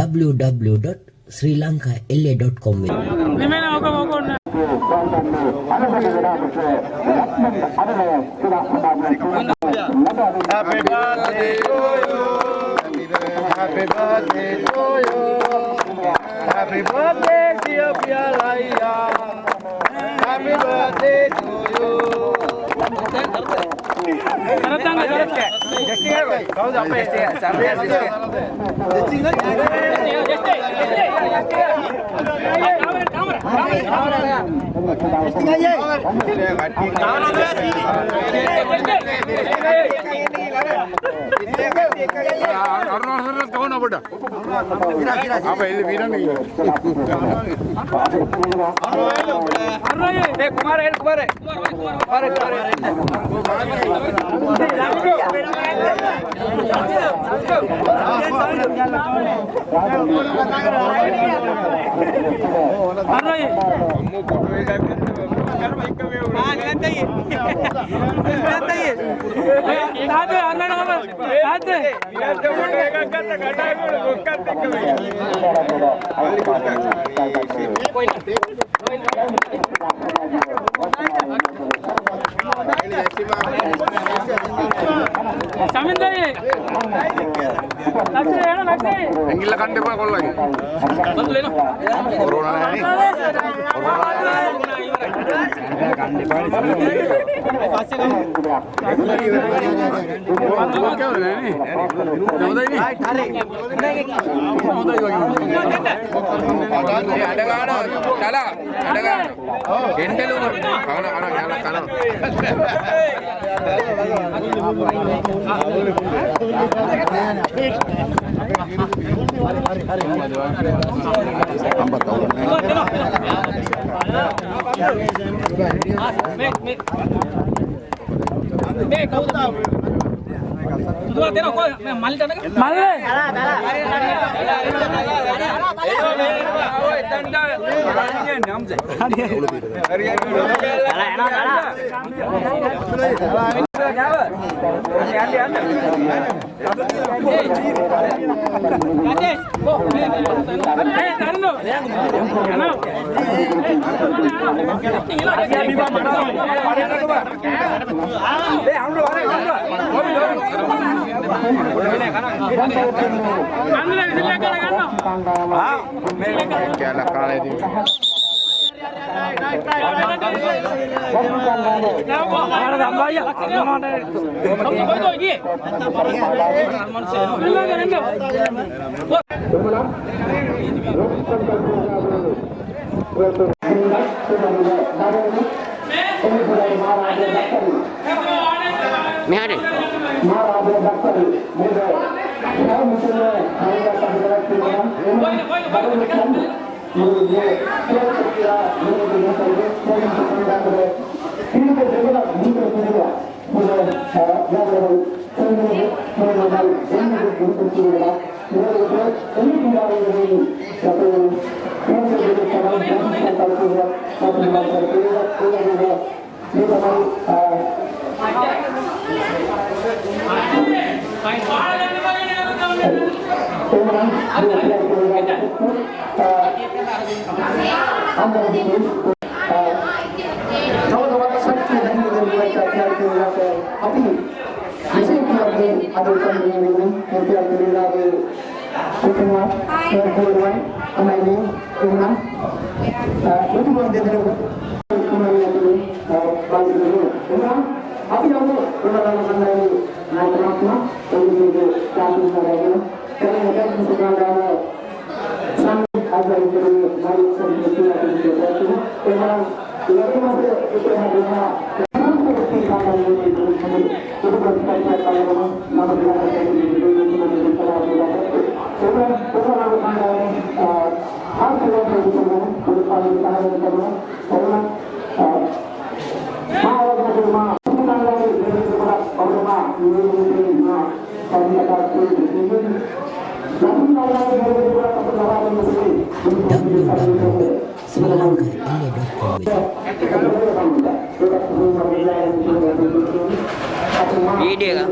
www.srilankaLA.com. Happy birthday to you. Happy birthday to you. Happy birthday dear Pialaya. Happy birthday to you. Enggila kan dia kalau lagi. Corona ni. Kan dia balik. क्या हो रहा है नहीं? होता ही नहीं. ada kan? Cala, ada kan? Kental lu. Kana. Ide kan?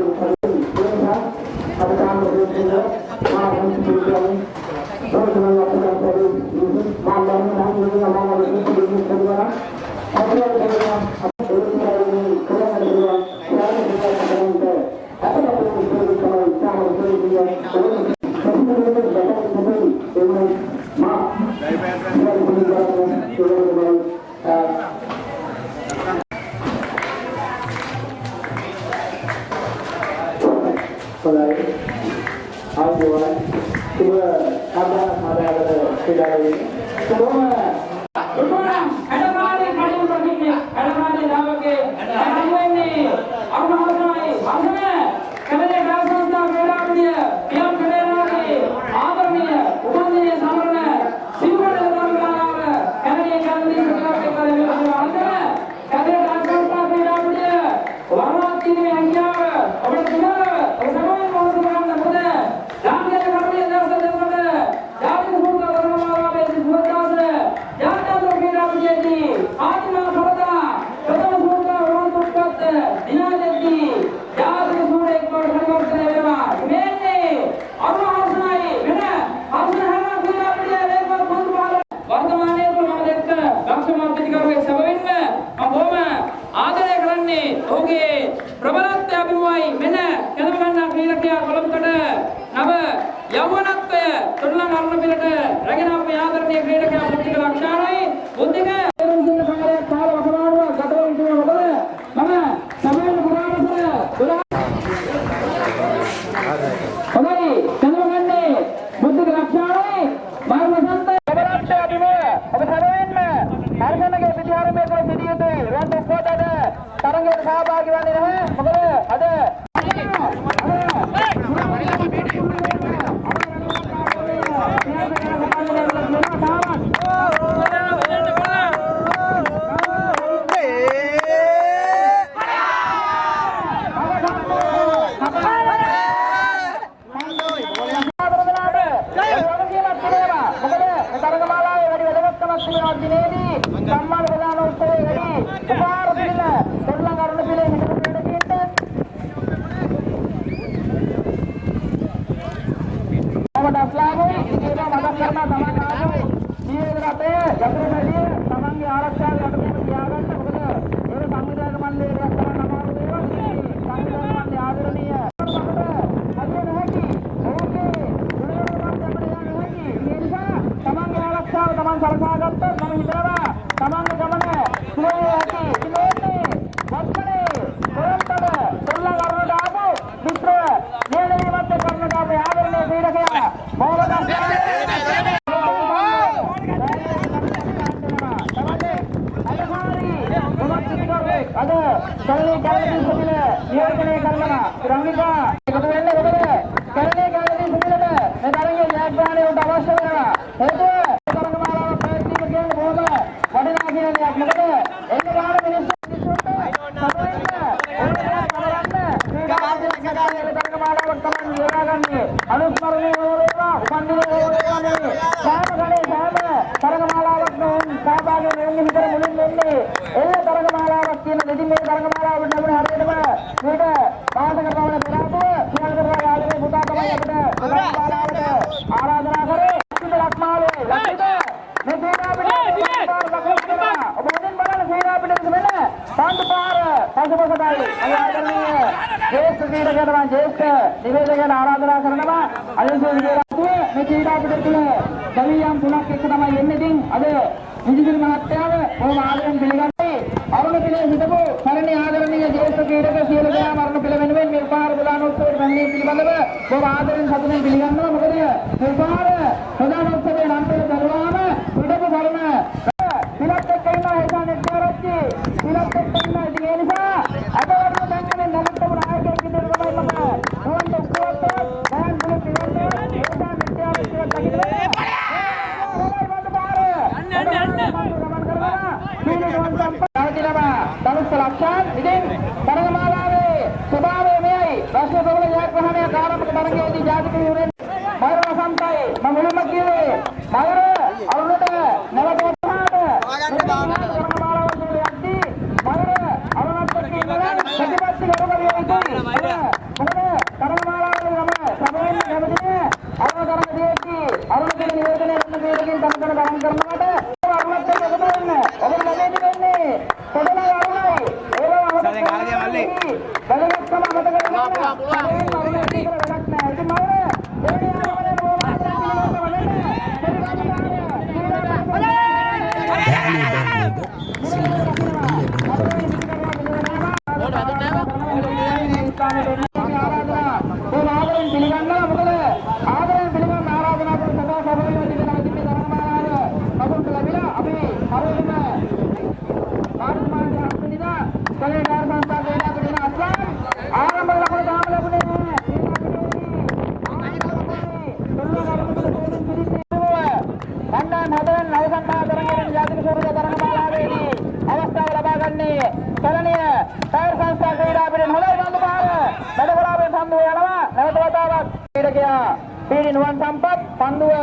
පීඩි නුවන් සම්පත් පන්දුව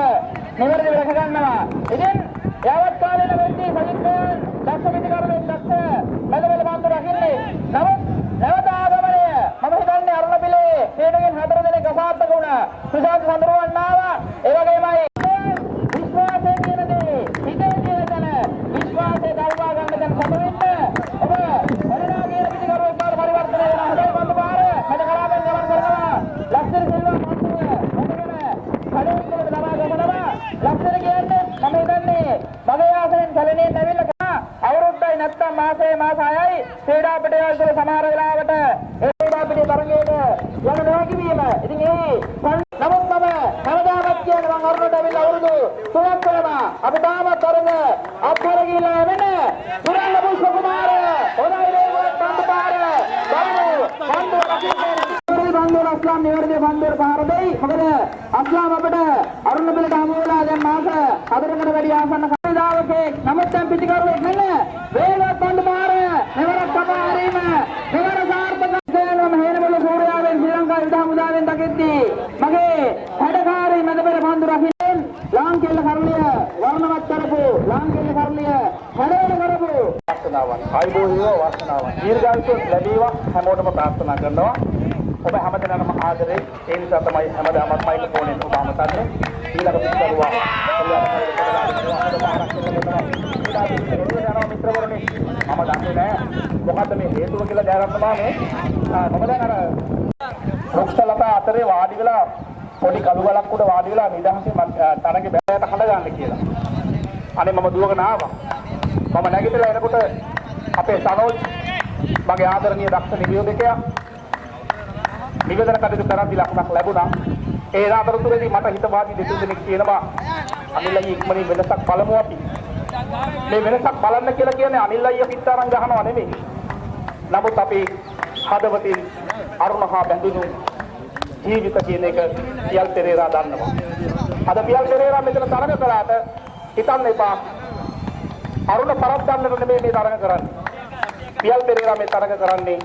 නිවැරදිව රැක ගන්නවා. ඉතින් යවත් කාලේන වෙද්දී සජිත්යන් දක්ෂ කර්මයෙන් දක්ෂ මැදවල පන්දු රකින්නේ. නමුත් නැවත ආගමනය මම හිතන්නේ අරුණ පිළේ පීඩගෙන් 4 දෙනෙක් අසාර්ථක වුණා. සුජාත සඳරුවන් ආවා. ඒ වගේමයි විශ්වාසයෙන් කියන දේ හිතේ කියන තැන විශ්වාසය දල්වා ගන්න දැන් සමවෙන්න ඔබ වරණා කියන පිටිකරුවෙක් බවට පරිවර්තනය වෙනවා. හදේ පන්දු පාර මැද කලාවෙන් ගමන් කරනවා. ලක්ෂර සෙල්වා ලක්ෂර කියන්නේ මම හිතන්නේ මගේ ආසනෙන් කලනේ නැවිලා අවුරුද්දයි නැත්තම් මාසේ මාස 6යි ක්‍රීඩා පිටිවල තුල සමහර වෙලාවට ඒ ක්‍රීඩා පිටියේ තරගයක යන නොහැකි වීම. ඉතින් ඒ නමුත් මම හැමදාමත් කියන්නේ මම අරුණට ඇවිල්ලා අවුරුදු 3ක් වෙනවා. අපි තාමත් තරග අත්හැර ගිහලා වෙන්නේ සුරංග පුෂ්ප කුමාර හොඳයි වේගවත් පන්දු පාර පන්දු බන්දුර අස්ලාම් නිවැරදි බන්දුර පාර දෙයි. මොකද අස්ලාම් අපිට අරුණ පිළට හමු වෙලා දැන් මාස 4කට වැඩි ආසන්න කතාවකේ නමුත් දැන් පිටිකරුවෙක් නෙන්න වේගවත් පන්දු පාර මෙවරක් කපා හරීම මෙවර සාර්ථක වෙනම හේනමුළු සූර්යාවෙන් ශ්‍රී ලංකා යුද හමුදාවෙන් දකිද්දී මගේ හැඩකාරී මැදපෙර පන්දු රකින්න ලාංකේල කරලිය වර්ණවත් කරපු ලාංකේල කරලිය හැඩවල කරපු ප්‍රාර්ථනාවන් ආයුබෝධිය වර්ෂනාවන් දීර්ඝායුෂ ලැබේවා හැමෝටම ප්‍රාර්ථනා කරනවා. ඔබ හැමදෙනාම ආදරේ ඒ නිසා තමයි හැමදාමත් මයික්‍රොෆෝන් එක ඔබම තන්නේ ඊළඟ පිටකරුවා මිත්‍රවරුනි මම දන්නේ නැහැ මොකද්ද මේ හේතුව කියලා දැනගන්න බෑ මම දැන් අර රුක්ෂලතා අතරේ වාඩි වෙලා පොඩි කළු ගලක් උඩ වාඩි වෙලා නිදහසේ තරගේ බෑයට හඳ ගන්න කියලා. අනේ මම දුවගෙන ආවා. මම නැගිටලා එනකොට අපේ සනෝජ් මගේ ආදරණීය දක්ෂ නියෝජකයා නිවේදන කටයුතු කරද්දී ලකුණක් ලැබුණා. ඒ අතරතුරේදී මට හිතවාදී දෙතුන් දෙනෙක් කියනවා අනිල් අයියා ඉක්මනින් වෙනසක් බලමු අපි. මේ වෙනසක් බලන්න කියලා කියන්නේ අනිල් අයියා පිටතරන් ගහනවා නෙමෙයි. නමුත් අපි හදවතින් අරුණහා බැඳුණු ජීවිත කියන එක පියල් පෙරේරා දන්නවා. අද පියල් පෙරේරා මෙතන තරඟ කළාට හිතන්න එපා. අරුණ පරද්දන්නට නෙමෙයි මේ තරඟ කරන්නේ. පියල් පෙරේරා මේ තරඟ කරන්නේ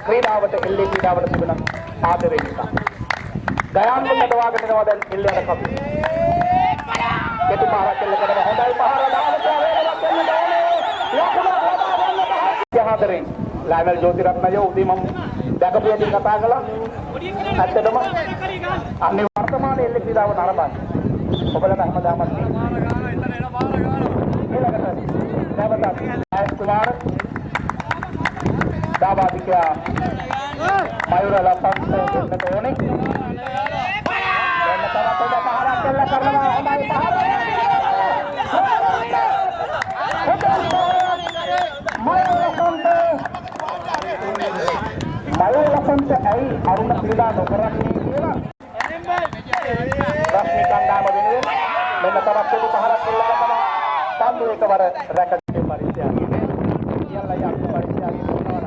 ක්‍රීඩාවට එල්ලේ ක්‍රීඩාවට තිබෙන ආදරය නිසා. ගයාන් වලට වාගෙන යනවා දැන් එල්ලේට කපි. කෙටි පාරක් එල්ල කරනවා හොඳයි පහර දාලා වේලක් එල්ල දාන්නේ. ලකුණක් ලබා ගන්න ආදරෙන් ලයිවල් ජෝතිරත්නයෝ උදේ මම දැකපු එකකින් කතා කළා. ඇත්තටම අනේ වර්තමානයේ එල්ලේ ක්‍රීඩාව නරඹන්න. ඔබලට හැමදාමත් ඊළඟට නැවතත් කුමාර දාවාදිකයා මයුර ලස්සන්ට දෙන්නට ඕනේ. දැන් තවත් පොඩ පහරක් දෙන්න කරනවා හොඳයි පහර. මයුර ලස්සන්ට ඇයි අරුණ ක්‍රීඩා නොකරන්නේ කියලා රශ්මි කණ්ඩායම වෙනුවෙන් මෙන්න තවත් පොඩ පහරක් දෙන්න කරනවා. පන්දු එකවර රැකගැනීමේ පරිත්‍යාගය. කියලා යක් පරිත්‍යාගය කරනවා.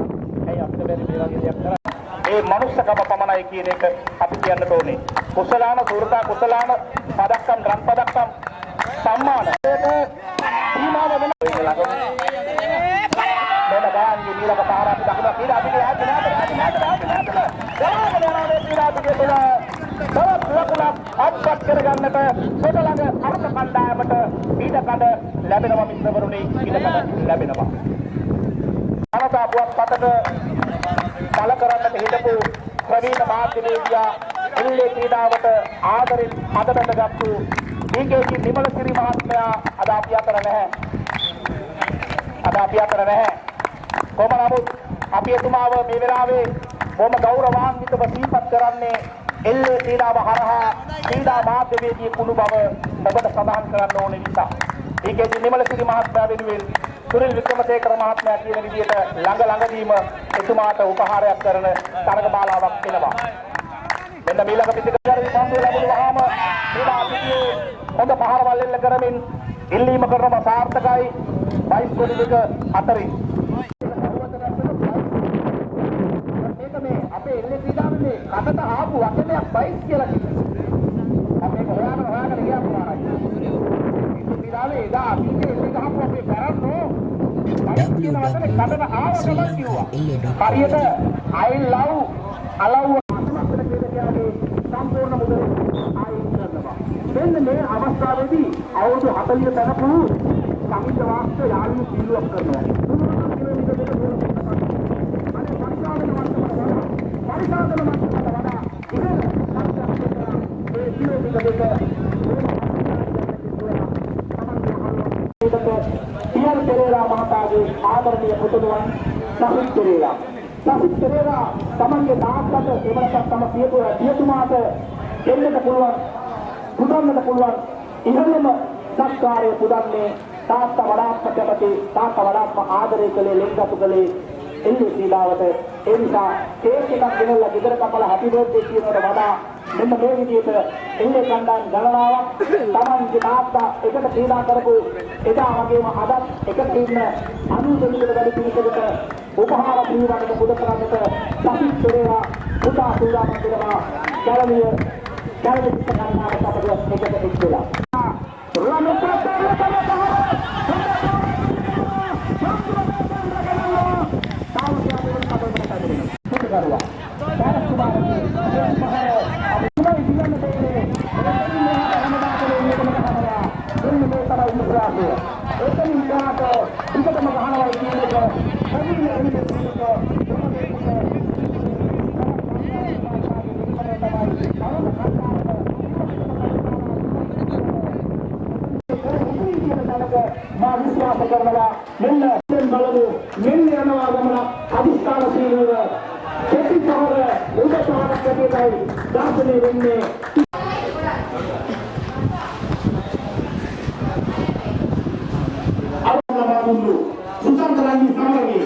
ඒ මනුස්සකම පමණයි කියන එක අපි කියන්න ඕනේ. කුසලාන සූරතා කුසලාන පදක්කම් ග්‍රන්ථ පදක්කම් සම්මාන ඒක සීමාව වෙන මෙන්න ගාන්ගේ ඊළඟ පාර අපි දක්වලා කියලා අපි ඈත තවත් ලකුණක් අත්පත් කරගන්නට පොඩ ළඟ අර්ථ කණ්ඩායමට ඊටකඩ ලැබෙනවා මිත්‍රවරුනි ඊටකඩ ලැබෙනවා. අනතා පුවත්පතට පළ කරන්නට හිටපු ප්‍රවීණ මාධ්‍යවේදියා එල්ලේ ක්‍රීඩාවට ආදරෙන් අදබැඳගත්තු ඩීකේජී නිමලසිරි මහත්මයා අද අපි අතර නැහැ. කොහොම නමුත් අපි එතුමාව මේ වෙලාවේ බොහොම ගෞරවාන්විතව සිහිපත් කරන්නේ එල්ලේ ක්‍රීඩාව හරහා ක්‍රීඩා මාධ්‍යවේදී කුණු බව ඔබට සඳහන් කරන්න ඕන නිසා ඒකෙදි නිමලසිරි මහත්මයා වෙනුවෙන් සුනිල් වික්‍රමසේකර මහත්මයා කියන විදිහට ළඟදීම එතුමාට උපහාරයක් කරන තරගමාලාවක් වෙනවා. මෙන්න මීළඟ පිටිකරි පන්දු ලැබුවාම ක්‍රීඩා පිටියේ හොඳ පහරවල් එල්ල කරමින් ඉල්ලීම කරනවා සාර්ථකයි 22 වෙනි දෙක අතරින්. මේක මේ අපේ එල්ලේ ක්‍රීඩාවේ මේ කටට ආපු වචනයක් බයිස් කියලා කිව්වා. අපි මේක හොයාගෙන ගියා පුරායි. මේ ක්‍රීඩාවේ එදා අපි එල්ලේ ගහපු අපේ බැරන්නෝ බයිස් කියන වචනේ කටට ආවම කිව්වා. හරියට I love allow සම්පූර්ණ මුදල ආයෙත් කරනවා. මෙන්න මේ අවස්ථාවේදී අවුරුදු 40 තනපු සමිත වාස්තු යාළුවෝ පිළිවක් කරනවා. කිලෝමීටර් දෙක දුර අනේ පරිසාදන මට්ටමට වඩා ඉහළ ඒ කිලෝමීටර් දෙක පියර් පෙරේරා මහතාගේ ආදරණීය පුතුණුවන් සහිත් පෙරේරා තමන්ගේ තාත්තට එවලට තම පියතුමාට දෙන්නට පුළුවන් පුදන්නට පුළුවන් ඉහළම සත්කාරය පුදන්නේ තාත්තා වඩාත්ම කැපති තාත්තා වඩාත්ම ආදරය කළේ ලෙන්ගතු කළේ එල්ලේ ශ්‍රීලාවට ඒ නිසා කේක් එකක් ගෙනල්ලා ගෙදර කපලා හැපි බර්ත්ඩේ කියනකට වඩා මෙන්න මේ විදිහට එල්ලේ කණ්ඩායම් ගණනාවක් තමන්ගේ තාත්තා එකට ක්‍රීඩා කරපු එදා වගේම අදත් එකට ඉන්න 92 වැඩි පිරිසකට උපහාර පිළිවන්නට පුද කරන්නට සහිත් පෙරේරා පුතා සූදානම් වෙනවා. කැලණිය ගණනාවට අපිට එකට එක්කලා මා විශ්වාස කරනවා මෙන්න බලමු මෙන්න යනවා ගමන අදිස්ථානශීලීව කෙටිතවර උදේසාරක් කටේයි දාපනේ වෙන්නේ අරමුණු සුසන්තරන්ගේ සමරගේ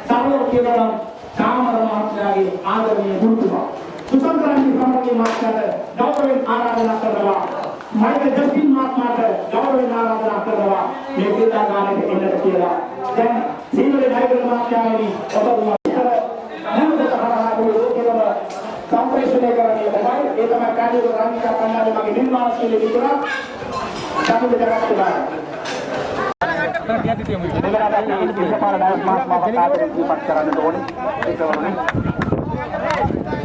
සාරෝ කියනවා සාමර මහත්මයාගේ ආදරණීය ගුරුතුමා සුසන්තරන්ගේ සමරගේ මාස්ටර් ගෞරවයෙන් ආරාධනා කරනවා මයික ජස්ටින් මහත්මයාට ගෞරවයෙන් ආරාධනා කරනවා මේ ක්‍රීඩාංගණයට එන්නට කියලා. දැන් සීලේ නායක මහත්මයාණනි ඔබතුමා මුලකට හරහාගේ ලෝකෙම සම්ප්‍රේෂණය කරන්නේ තමයි ඒ තමයි කාර්යය රාජිකා කන්නාගේ මගේ නිර්මාණශීලී විතර සම්පූර්ණ කරගත්තා. දෙවරාදා ඉතිපාර දායක මහත්මයාට ආදරයෙන් ඉපත් කරන්න ඕනේ ඒක වගේ.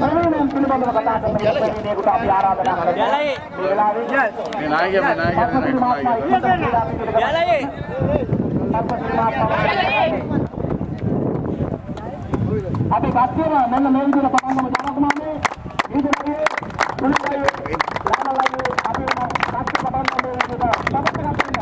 සමහරවිට පිළිබඳව කතා කරන මේකට අපි ආරාධනා කරනවා. මේ වෙලාවේ අපි ගත්තේම මෙන්න මේ විදිහට පටන්ගම ජනකුමාරනේ ඉදිරියේ පුලිසයි ලාමලයි අපි ගත්ත පටන්ගම මේ විදිහට සමස්ත ගන්න.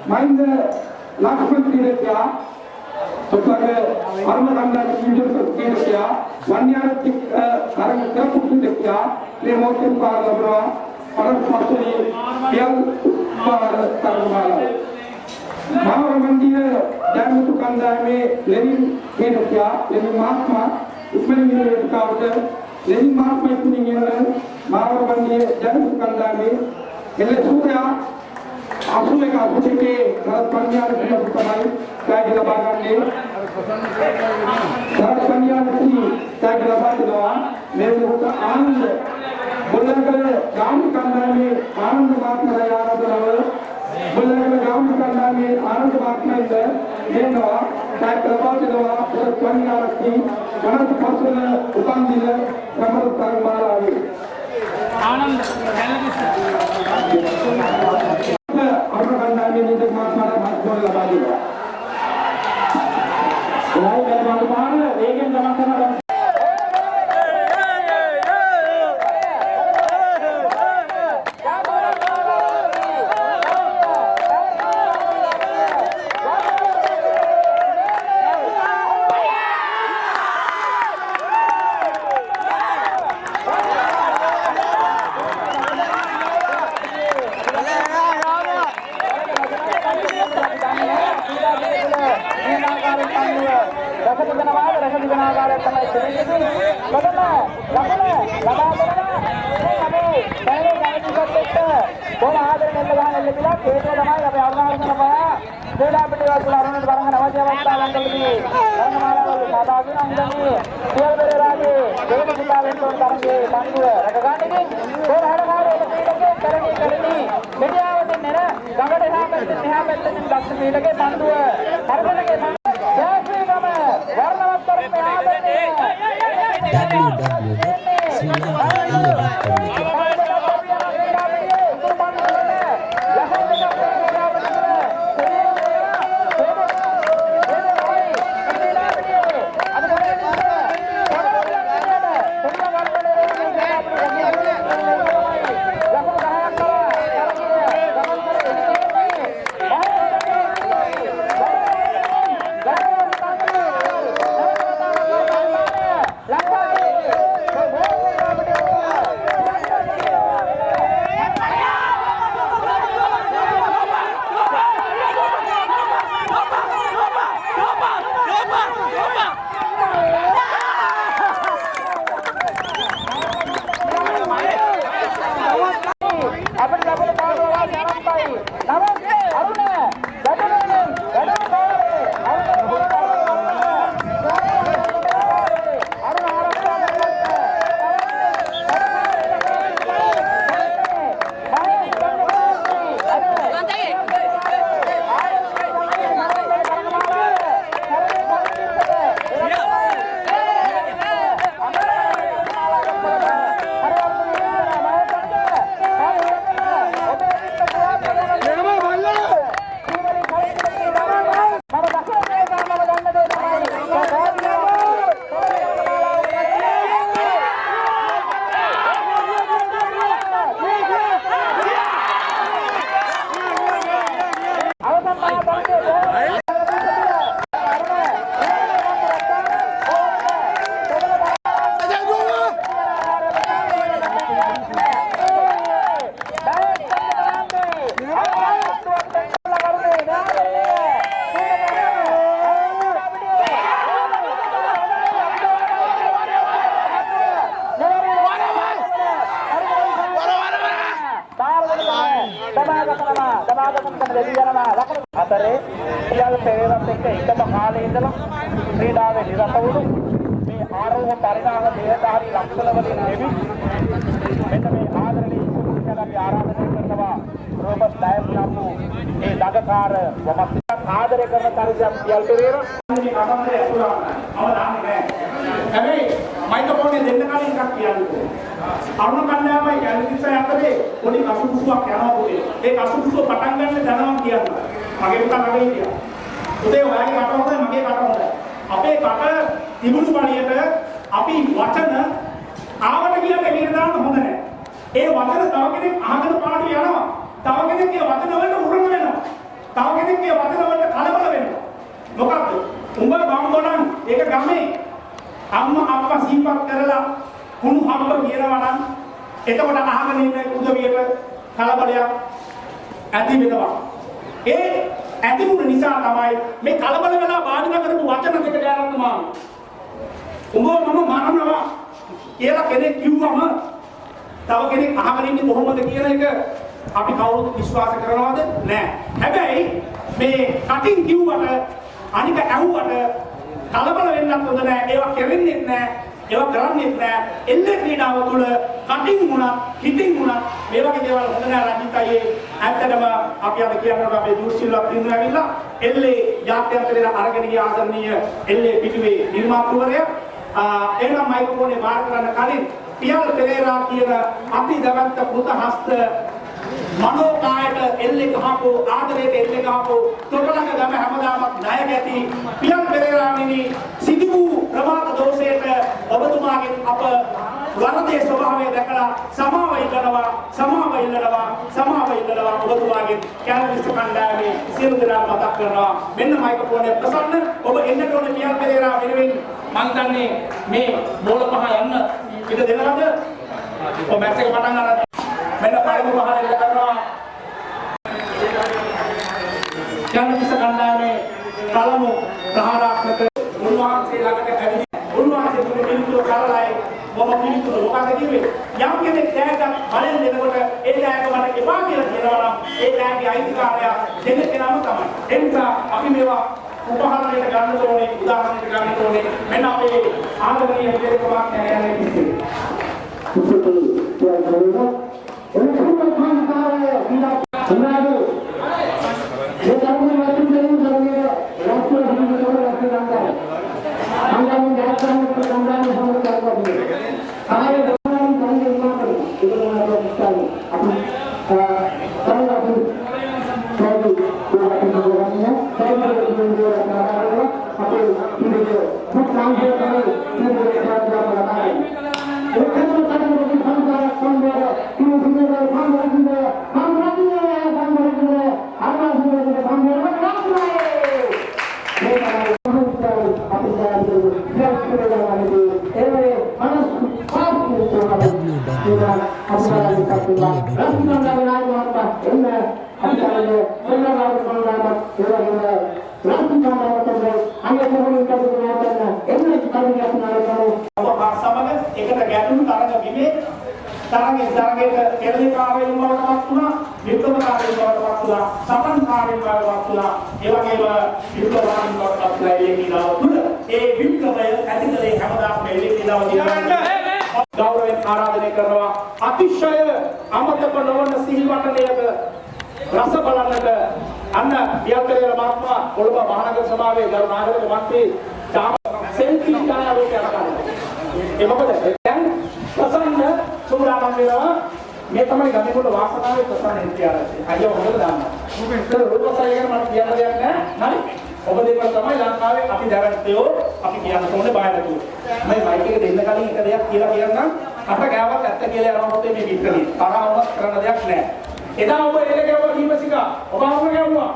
Mind Lakshman Tirthya, sotlage Armadanda Tirthya, Vanyara Karanga Tirthya, le motin parabra, Parat Pasuri, Yal Tarmala. Mahamandiya Jamutu Kandame, Lenin Tirthya, Lenin Mahatma, Usman Tirthya, Lenin Mahatma Puningan, Mahamandiya Jamutu Kandame, Elesuya. आपने का पूछे के भारत पंजाब की समाई काय के बागान ने भारत पंजाब की काय के बागान दवा मेरे को आनंद बोलने के गांव करना में आनंद बात में यार दवा बोलने के गांव करना में आनंद बात में इधर ये दवा काय के बागान दवा भारत पंजाब की भारत फसल उपान दिले कमर तक मारा आनंद අරුණ කණ්ඩායමේ නීතික මාත්‍යාට මතකෝල ලබා දෙනවා. එලයි මේ වන්දමාන වේගෙන් ගමන් කරනවා. අරුණ කණ්ඩායමයි යන්ත්‍රිකය අතරේ පොඩි කසුකුසුවක් යනවා පොතේ. ඒ කසුකුසුව පටන් ගන්න දැනවම් කියනවා. මගේ පුතා ළඟ හිටියා. පුතේ ඔයාගේ කට හොඳයි මගේ කට හොඳයි. අපේ කට තිබුණු පළියට අපි වචන ආවට කියන එළියට දාන්න හොඳ නැහැ. ඒ වචන තව කෙනෙක් අහගෙන පාඩු යනවා. තව කෙනෙක්ගේ වචන වලට උරම වෙනවා. තව කෙනෙක්ගේ වචන වලට කලබල වෙනවා. මොකක්ද? උඹ බම්බොලන් ඒක ගමේ අම්මා අප්පා සීපත් කරලා කුණු හම්බ කියනවා නම් එතකොට අහගෙන ඉන්න උදවියට කලබලයක් ඇති වෙනවා. ඒ ඇති වුණ නිසා තමයි මේ කලබල වෙලා භාවිත කරපු වචන දෙක දැනගන්න මාන. උඹ මම මරනවා කියලා කෙනෙක් කිව්වම තව කෙනෙක් අහගෙන ඉන්නේ කොහොමද කියන එක අපි කවුරුත් විශ්වාස කරනවද? නැහැ. හැබැයි මේ කටින් කිව්වට අනික ඇහුවට කලබල වෙන්නත් හොඳ නැහැ. ඒවා කෙරෙන්නේ නැහැ. ඒවා කරන්නේ නැහැ. එල්ලේ ක්‍රීඩාව තුළ කටින් වුණා, හිතින් වුණා මේ වගේ දේවල් හොඳ නැහැ රජිතයි. ඇත්තටම අපි අද කියනවා අපේ දුස්සීලක් දිනු ඇවිල්ලා එල්ලේ ජාත්‍යන්තරයට අරගෙන ගිය ආදරණීය එල්ලේ පිටුවේ නිර්මාතෘවරයා එහෙනම් මයික්‍රොෆෝනේ වාර කරන්න කලින් පියල් පෙරේරා කියන අපි දවන්ත පුත හස්ත මනෝකායට එල්ලේ ගහපු ආදරයට එල්ලේ ගහපු තොටලක ගම හැමදාමත් ණය ගැති පියන් පෙරේරාණෙනි සිදු වූ ප්‍රමාද දෝෂයට ඔබතුමාගෙන් අප වරදේ ස්වභාවය දැකලා සමාව ඉල්ලනවා ඔබතුමාගෙන් කැලණිස්ස කණ්ඩායමේ සියලු දෙනා මතක් කරනවා මෙන්න මයික්‍රොෆෝනය ප්‍රසන්න ඔබ එන්නට ඕනේ පියන් පෙරේරා වෙනුවෙන් මං දන්නේ මේ බෝල පහ යන්න ඉඩ දෙනවද ඔය මැච් එක පටන් ගන්න මෙන්න පළමු පහ එල්ල කරනවා කැලණිස්ස කණ්ඩායමේ පළමු ප්‍රහාරාත්මක උන්වහන්සේ ළඟට ඇවිත් උන්වහන්සේ තුමු පිළිතුරු කරලායි මම පිළිතුරු මොකක්ද කිව්වේ යම් කෙනෙක් දැනගත් බලෙන් දෙනකොට ඒ දැනග මට එපා කියලා කියනවා නම් ඒ දැනගේ අයිතිකාරයා දෙන්න කෙනාම තමයි ඒ නිසා අපි මේවා උදාහරණයක් ගන්න ඕනේ උදාහරණයක් ගන්න ඕනේ මෙන්න අපේ ආදරණීය විදේකමාක් න්යායාලයේ කිව්වේ ගෞරවයෙන් ආරාධනය කරනවා අතිශය අමතක නොවන සිහිවටනයක රස බලන්නට අන්න පියල්පෙරේර මහත්මයා කොළඹ මහනගර සභාවේ ගරු නායක මන්ත්‍රී සෙල්ෆි ඡායාරූපයක් ගන්නවා. ඒ මොකද දැන් ප්‍රසන්න සූදානම් වෙනවා මේ තමයි ගමේකොට වාසනාවේ ප්‍රසන්න ඉන්දියාරයි. අයියෝ හොඳට දාන්න. ඒක රූපසාය ගැන මට කියන්න දෙයක් නැහැ. හරි. ඔබ දෙපළ තමයි ලංකාවේ අපි දැවැත්තයෝ අපි කියන්න ඕනේ බයලතු. මේ මයික් එක දෙන්න කලින් එක දෙයක් කියලා කියන්නම්. අට ගාවක් ඇත්ත කියලා යනකොට මේ පිටකලින් තරහවවත් කරන්න දෙයක් නැහැ. එදා ඔබ එළ ගැවුවා දීපසිකා. ඔබ අරුණ ගැවුවා.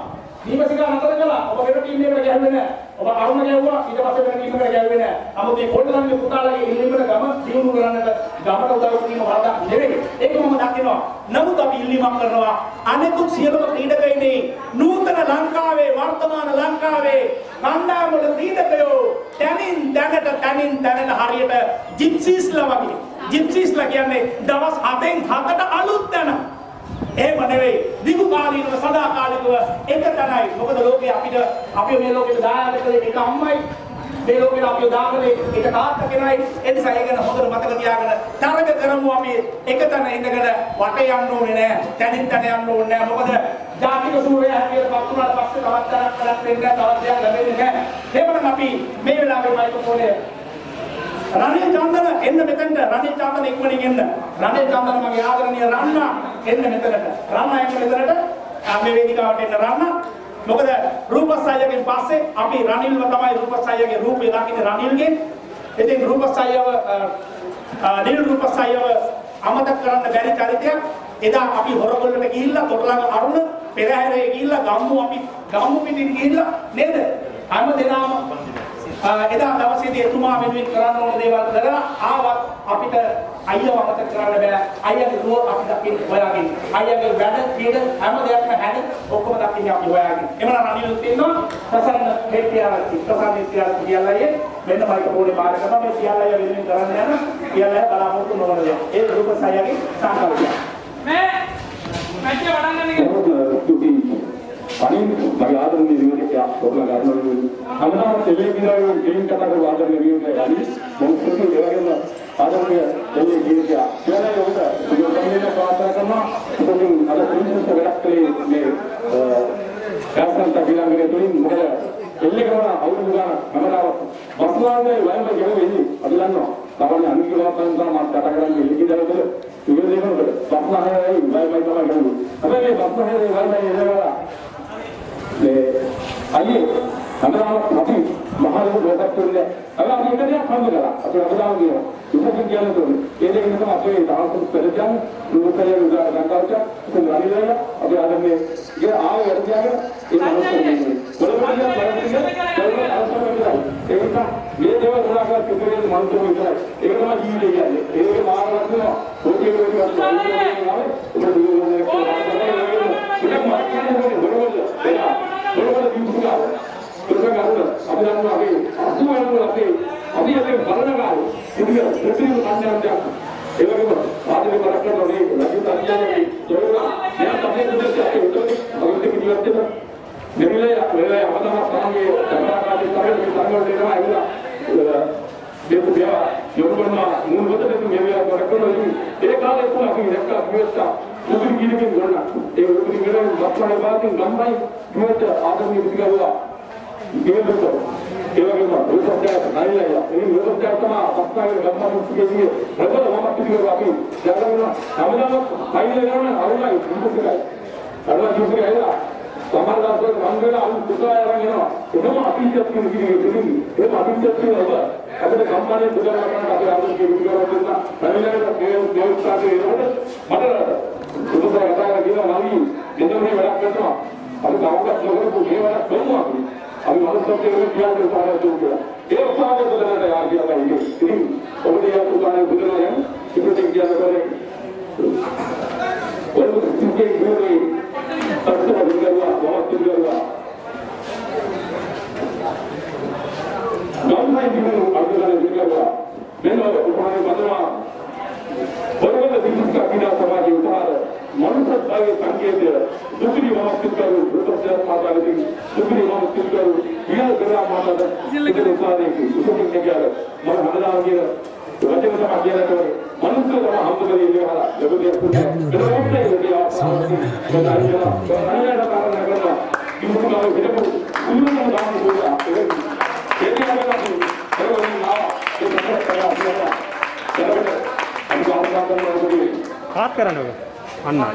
දීපසිකා නතර කළා. ඔබ වෙන ටීම් එකකට ගැහුවේ නැහැ. ඔබ අරුණ ගැවුවා. ඊට පස්සේ වෙන ටීම් එකකට ගැහුවේ නැහැ. නමුත් මේ කොල්ලන්ගේ පුතාලගේ ඉල්ලීමකට ගම දියුණු කරන්නට ගමට උදව් කිරීම වරදක් නෙවෙයි. ඒක මම දකිනවා. නමුත් අපි ඉල්ලීමක් කරනවා අනෙකුත් සියලුම ක්‍රීඩකයිනේ නූතන ලංකාවේ වර්තමාන ලංකාවේ කණ්ඩායම් වල ක්‍රීඩකයෝ තනින් දැනට හරියට ජිප්සීස්ලා වගේ. ජිප්සීස්ලා කියන්නේ දවස් 7න් 7ට අලුත් දැන. එහෙම නෙවෙයි. දිගු කාලීනව සදාකාලිකව එක තැනයි. මොකද ලෝකේ අපි මේ ලෝකෙට දායාද කළේ එක අම්මයි. මේ ලෝකෙට අපි දාගලේ එක තාත්තා කෙනයි. ඒ නිසා ඒක ගැන හොඳට මතක තියාගෙන තරග කරමු අපි එක තැන ඉඳගෙන වටේ යන්න ඕනේ නෑ. තැනින් තැන යන්න ඕනේ නෑ. මොකද ජාතික සූර්යයා හැටියට පත් වුණාට පස්සේ තවත් තරක් කරක් වෙන්නේ නෑ. තවත් දෙයක් ලැබෙන්නේ නෑ. එහෙමනම් අපි මේ වෙලාවේ මයික්‍රොෆෝනේ රනිල් චන්දන එන්න මෙතනට රනිල් චන්දන ඉක්මනින් එන්න රනිල් චන්දන මගේ ආදරණීය රන්නා එන්න මෙතනට රන්නා එන්න මෙතනට මේ වේදිකාවට එන්න රන්නා මොකද රූපසායයෙන් පස්සේ අපි රනිල්ව තමයි රූපසායගේ රූපේ දකින්නේ රනිල්ගේ ඉතින් රූපසායව නිල් රූපසායව අමතක කරන්න බැරි චරිතයක් එදා අපි හොරගොල්ලට ගිහිල්ලා තොටලඟ අරුණ පෙරහැරේ ගිහිල්ලා ගම්මු පිටින් ගිහිල්ලා නේද හැම දිනම එදා දවසේදී එතුමා වෙනුවෙන් කරන්න ඕන දේවල් කරලා ආවත් අපිට අයියව අමතක කරන්න බෑ. අයියාගේ දුව අපි දකින්න හොයාගෙන. අයියාගේ වැඩ පිළ හැම දෙයක්ම හැද ඔක්කොම දකින්න අපි හොයාගෙන. එමනම් රනිල් තියෙනවා ප්‍රසන්න හෙට්ටියාරච්චි. ප්‍රසන්න හෙට්ටියාරච්චි කියලායේ මෙන්න මයික්‍රොෆෝනේ බාර කරනවා මේ සියල්ලය වෙනුවෙන් කරන්න යන සියල්ලය බලාපොරොත්තු නොවන දේ. ඒ රූපසායගේ සංකල්පය. මේ මැච් එක වඩන්න අනිත් මගේ ආදරණීය විවේකයා ඔබලා ගන්න අමනාප ටෙලිවිෂන් ගේම් කතා කරලා ආදරණීය විවේකයා යලි මොකද ඒ වගේම ආදරණීය ටෙලිවිෂන් කියලා ඔබට සුදුසුකම් පාත්‍ර කරනවා ඔබකින් අද පිළිතුරු වැඩක් කලේ මේ ගාස්කන්ත විලංගනේ තුලින් මොකද එල්ලේකම අවුරුදු ගානක් මමලාව වස්ලාගේ වයඹ ගෙවෙන්නේ අපි දන්නවා තමයි අනිත් කිලෝමීටර් ගානක් මම කතා කරන්නේ ඉලිකිදරද ඉවර දෙනකොට බස්නාහේ වයි තමයි ගන්නේ. හැබැයි මේ බස්නාහේ වයි එනවා. මේ අයියේ හැමදාම අපි මහා ලෝකයක් තුනේ අපි එකදියා කම් කරලා අපි අපදාම කියනවා. ඉතින් කියන්නේ ඒ දෙක නිසා අපේ තාක්ෂණ පෙරජන් ලෝකයේ උදාර ගන්නවට ඉතින් රණිලා අපි ආදන්නේ ඒ ආව වැඩියාගෙන ඒ මනසෙන්නේ. බලපෑම් ඒක මේ දේවල් උදාකර කිව්වේ මනසෙ විතරයි. ඒක තමයි ජීවිතය කියන්නේ. ඒක මාර්ගයක් වෙනවා. ඕකේ වෙනවා. हाथ कराने होगा अन्ना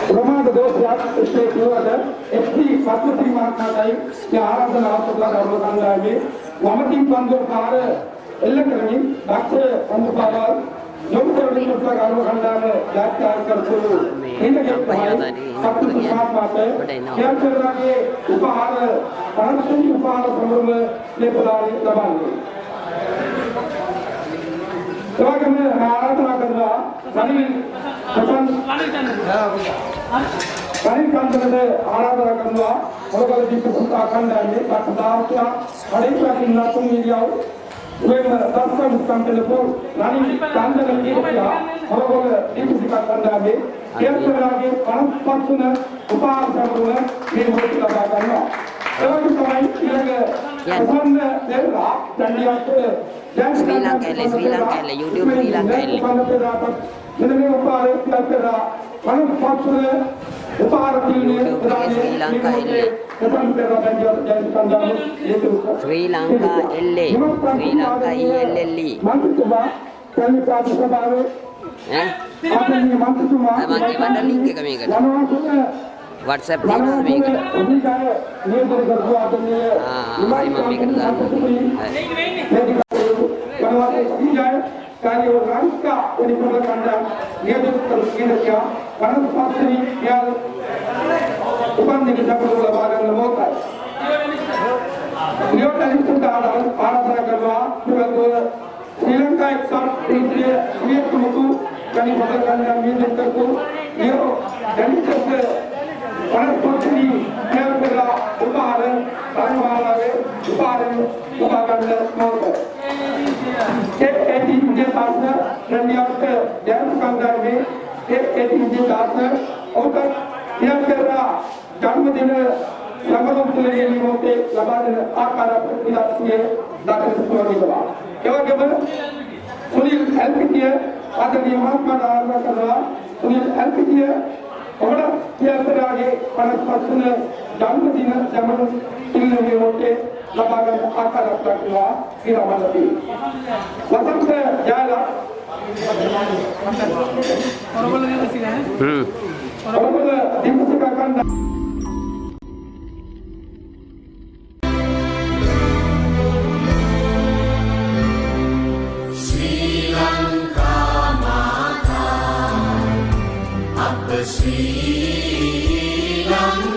Romano Dosya state level SP Padmasri Mahatma के आराधना आवश्यकता करने का है वमती बंदो कार एल्लकरनी डॉक्टर अंधपाल नौकरी करने का करने यात्रा करते इनके पत्नी साथ माते क्या कर रहा है उपहार परंतु उपहार संबंध में बुलाने दबाने तो अगर मैं आराधना कर रहा सभी पसंद कहीं कंधे आराधना करना और कल जी कुछ आखंड है पकड़ाव क्या अड़े क्या कि ना तुम मिल जाओ वे दस का मुस्कान के लिए रानी कंधे में ये क्या और कल जी कुछ का कंधा है क्या कर रहा है परम पक्ष ने उपहार करना ये बहुत लगा करना तो कि समय ये पसंद दे रहा चंडिया के श्रीलंका ले यूट्यूब श्रीलंका ले जिन्हें उपहार क्या कर रहा परम पक्ष ने उपहार श्रीलंका एल्ले श्रीलंका ELLE මගේ වඩ ලින්ක් එක මේකට WhatsApp එකේ මේකට හරි මම මේකට දාන්න कार्य राष्ट्र उन्हीं पर कंधा नियमित करके क्या परम शास्त्री क्या ජන්මදින සැපත ලබා ගන්න මොහොතයි. ලියෝ ටැලිස්ට් ආරාධනා කරනවා මෙවැනි ශ්‍රී ලංකා එක්සත් ප්‍රීතිය සියතුමුතු කණි පදකන්නා මිදෙක්කු ලියෝ ටැලිස්ට් වනස්පති කැලපලා උපාර රංගමාලාවේ උපාර ගන්න මොහොත. ඒ පාස රණ්‍යත් ජන සංගමේ ඒ පාස ඔබ කියනවා ජන්මදින සමරෝත්තරයේ නිමෝතේ ලබා දෙන ආකාර ප්‍රතිලාභයේ දායක සුවඳිනවා. ඒ වගේම සුනිල් එල්පිටිය ආදරණීය මහත්මයා ආරම්භ කළා. සුනිල් එල්පිටිය ඔබට කියතරාගේ 55 ජන්මදින සමරෝත්තරයේ නිමෝතේ ලබා ගන්න ආකාර ප්‍රතිලාභ විරමණදී. වසන්ත ජයලා ඔරබල දිවසික කණ්ඩ Sri Lanka